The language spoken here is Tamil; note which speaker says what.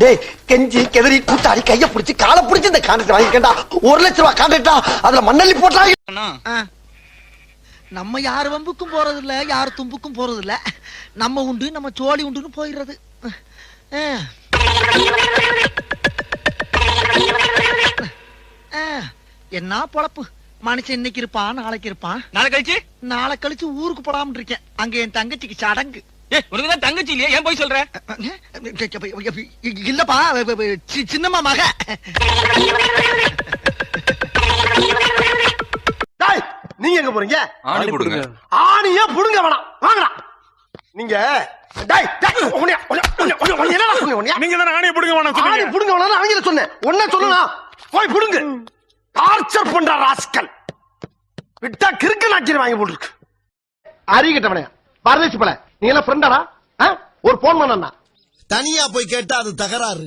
Speaker 1: டேய் கெஞ்சி கெதறி கூத்தாடி கைய பிடிச்சி காலை பிடிச்சி இந்த கான்ட்ராக்ட் வாங்கிக்கண்டா. 1 லட்சம் ரூபாய் கான்ட்ராக்டா, அதுல மண்ணள்ளி போட்டாங்க.
Speaker 2: நம்ம யார் வம்புக்கும் போறது இல்ல, யார் தும்புக்கும் போறது இல்ல. நம்ம உண்டு நம்ம சோழி உண்டுன்னு போயிடுறது. என்ன பொழப்பு மனுஷன், இன்னைக்கு இருப்பான் நாளைக்கு இருப்பான், நாளை கழிச்சு ஊருக்கு போடாம இருக்கேன். அங்க என் தங்கச்சிக்கு சடங்கு.
Speaker 3: உனக்குதான் தங்கச்சி இல்லையா, ஏன் போய் சொல்ற?
Speaker 2: இல்லப்பா, சின்னம்மா மக.
Speaker 1: நீங்க எங்க போறீங்க?
Speaker 3: ஆணி போடுங்க.
Speaker 1: ஆணியா புடுங்க வேணாம், வாங்கடா. நீங்க
Speaker 3: நீங்க தானே ஆணியை புடுங்க வேணாம்
Speaker 1: ஆணி
Speaker 3: சொன்னீங்க.
Speaker 1: புடுங்க வேணாம் அவங்க சொன்னேன். ஒன்ன சொல்லலாம், போய் புடுங்க. டார்ச்சர் பண்ற ராஸ்கல், விட்டா கிறுக்கு நாக்கி வாங்கி போட்டுருக்கு. அறிகிட்டவனே பரதேசி பல, நீ எல்லாம் ஃப்ரெண்டாடா? ஒரு போன் பண்ணா
Speaker 4: தனியா போய் கேட்டா அது தகராறு.